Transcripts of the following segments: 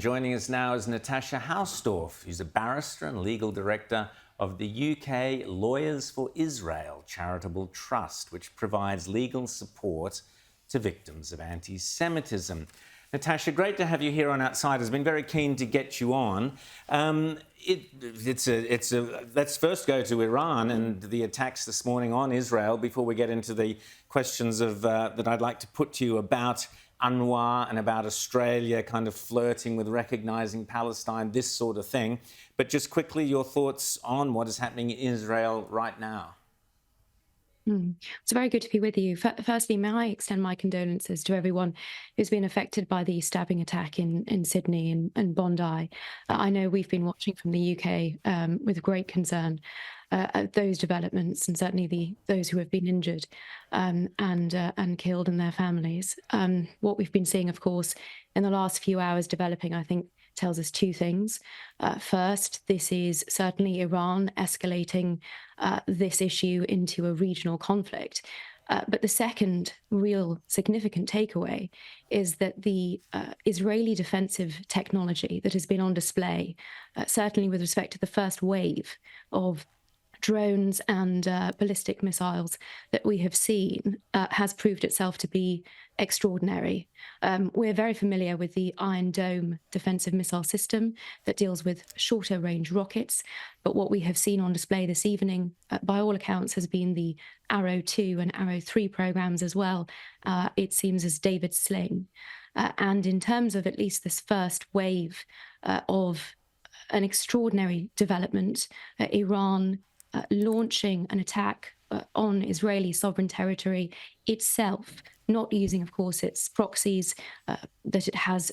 Joining us now is Natasha Hausdorff, who's a barrister and legal director of the UK Lawyers for Israel Charitable Trust, which provides legal support to victims of anti-Semitism. Natasha, great to have you here on Outsiders. Been very keen to get you on. Let's first go to Iran and the attacks this morning on Israel before we get into the questions of that I'd like to put to you about UNRWA and about Australia kind of flirting with recognising Palestine, this sort of thing. But just quickly, your thoughts on what is happening in Israel right now. It's very good to be with you. Firstly, may I extend my condolences to everyone who's been affected by the stabbing attack in Sydney and Bondi. I know we've been watching from the UK with great concern at those developments, and certainly those who have been injured and killed and their families. What we've been seeing, of course, in the last few hours developing, I think, tells us two things. First, this is certainly Iran escalating this issue into a regional conflict. But the second real significant takeaway is that the Israeli defensive technology that has been on display, certainly with respect to the first wave of drones and ballistic missiles that we have seen, has proved itself to be extraordinary. We're very familiar with the Iron Dome defensive missile system that deals with shorter range rockets, but what we have seen on display this evening, by all accounts, has been the Arrow 2 and Arrow 3 programs as well. It seems as David Sling. And in terms of at least this first wave of an extraordinary development, Iran launching an attack on Israeli sovereign territory itself, not using, of course, its proxies that it has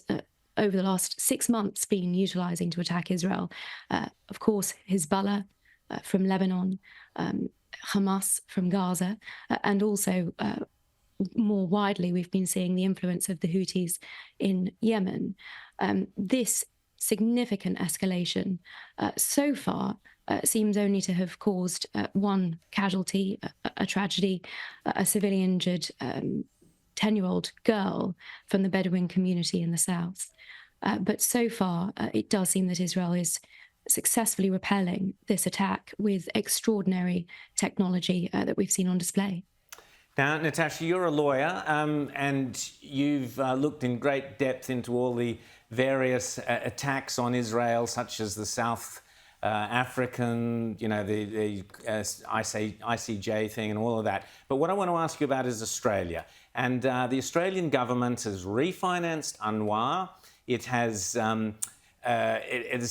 over the last 6 months been utilizing to attack Israel. Of course, Hezbollah from Lebanon, Hamas from Gaza, and also more widely, we've been seeing the influence of the Houthis in Yemen. This significant escalation so far seems only to have caused one casualty, a tragedy, a severely injured 10-year-old girl from the Bedouin community in the south. But so far, it does seem that Israel is successfully repelling this attack with extraordinary technology that we've seen on display. Now, Natasha, you're a lawyer and you've looked in great depth into all the various attacks on Israel, such as the South African, the ICJ thing and all of that. But what I want to ask you about is Australia. And the Australian government has refinanced UNRWA. It has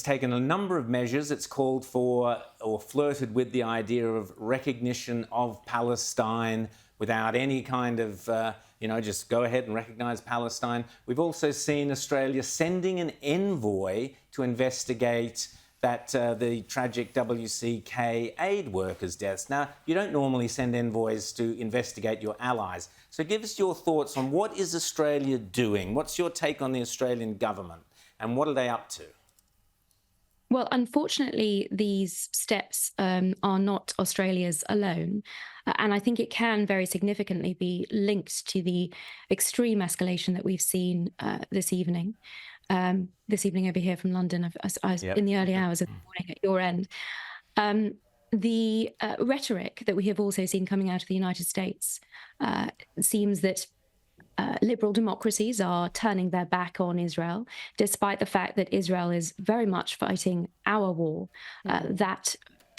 taken a number of measures. It's called for or flirted with the idea of recognition of Palestine without any kind of, just go ahead and recognise Palestine. We've also seen Australia sending an envoy to investigate the tragic WCK aid workers' deaths. Now, you don't normally send envoys to investigate your allies. So give us your thoughts on what is Australia doing? What's your take on the Australian government? And what are they up to? Well, unfortunately, these steps are not Australia's alone. And I think it can very significantly be linked to the extreme escalation that we've seen this evening. Over here from London, in the early hours of the morning at your end. The rhetoric that we have also seen coming out of the United States seems that liberal democracies are turning their back on Israel, despite the fact that Israel is very much fighting our war, that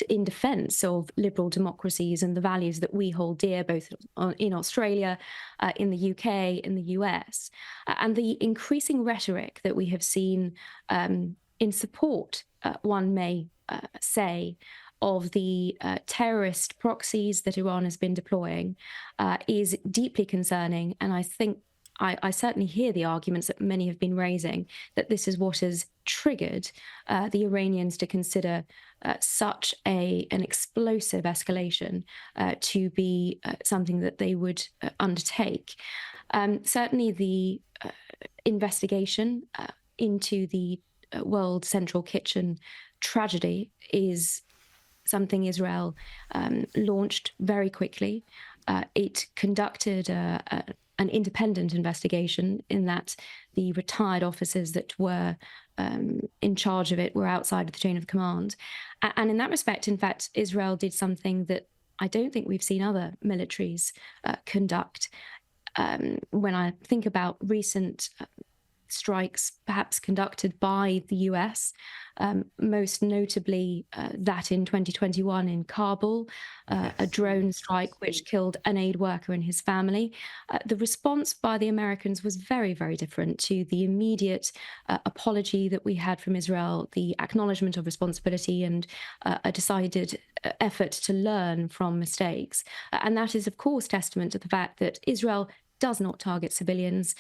in defense of liberal democracies and the values that we hold dear, both in Australia, in the UK, in the US, and the increasing rhetoric that we have seen in support, one may say, of the terrorist proxies that Iran has been deploying is deeply concerning. And I think I certainly hear the arguments that many have been raising, that this is what has triggered the Iranians to consider such an explosive escalation to be something that they would undertake. Certainly the investigation into the World Central Kitchen tragedy is something Israel launched very quickly. It conducted an independent investigation in that the retired officers that were in charge of it were outside of the chain of command. And in that respect, in fact, Israel did something that I don't think we've seen other militaries conduct. When I think about recent strikes perhaps conducted by the US, most notably that in 2021 in Kabul, a drone strike which killed an aid worker and his family. The response by the Americans was very, very different to the immediate apology that we had from Israel, the acknowledgement of responsibility, and a decided effort to learn from mistakes. And that is, of course, testament to the fact that Israel does not target civilians.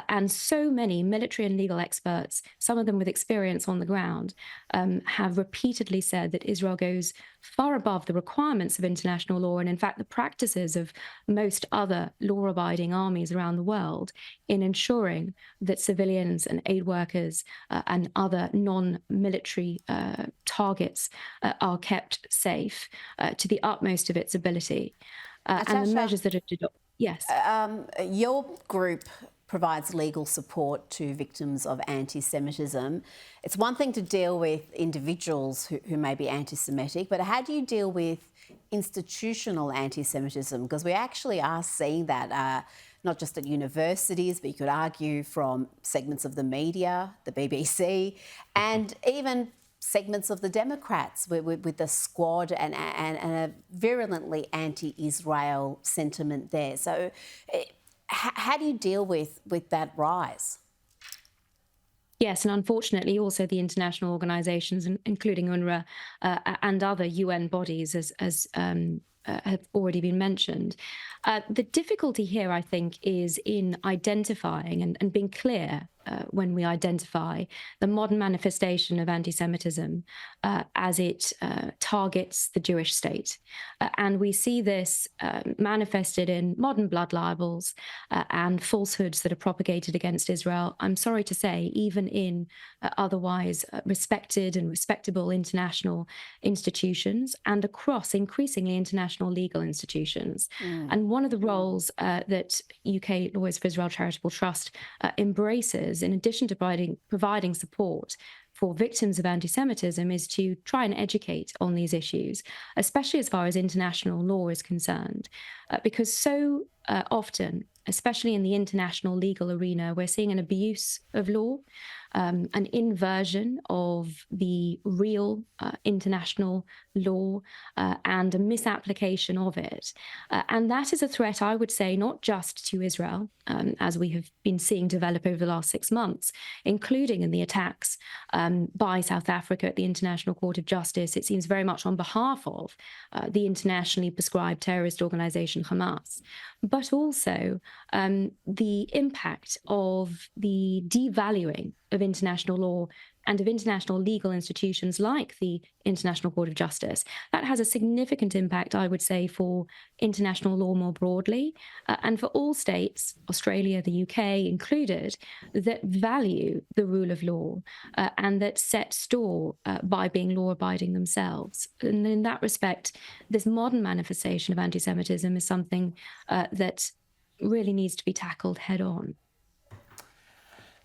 And so many military and legal experts, some of them with experience on the ground, have repeatedly said that Israel goes far above the requirements of international law and, in fact, the practices of most other law-abiding armies around the world in ensuring that civilians and aid workers and other non-military targets are kept safe to the utmost of its ability. And the measures that are adopted. Yes. Your group provides legal support to victims of anti-Semitism. It's one thing to deal with individuals who may be anti-Semitic, but how do you deal with institutional anti-Semitism? Because we actually are seeing that not just at universities, but you could argue from segments of the media, the BBC, and even segments of the Democrats with the Squad and a virulently anti-Israel sentiment there. So how do you deal with that rise? Yes, and unfortunately also the international organisations, including UNRWA and other UN bodies, as have already been mentioned. The difficulty here, I think, is in identifying and being clear when we identify the modern manifestation of anti-Semitism as it targets the Jewish state. And we see this manifested in modern blood libels and falsehoods that are propagated against Israel, I'm sorry to say, even in otherwise respected and respectable international institutions and across increasingly international legal institutions. And one of the roles that UK Lawyers for Israel Charitable Trust embraces, in addition to providing support for victims of anti-Semitism, is to try and educate on these issues, especially as far as international law is concerned. Because so often, especially in the international legal arena, we're seeing an abuse of law, an inversion of the real international law and a misapplication of it. And that is a threat, I would say, not just to Israel, as we have been seeing develop over the last 6 months, including in the attacks by South Africa at the International Court of Justice. It seems very much on behalf of the internationally prescribed terrorist organization Hamas, but also the impact of the devaluing of international law and of international legal institutions like the International Court of Justice. That has a significant impact, I would say, for international law more broadly, and for all states, Australia, the UK included, that value the rule of law and that set store by being law-abiding themselves. And in that respect, this modern manifestation of anti-Semitism is something that really needs to be tackled head-on.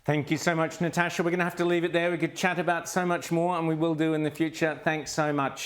Thank you so much, Natasha. We're going to have to leave it there. We could chat about so much more, and we will do in the future. Thanks so much.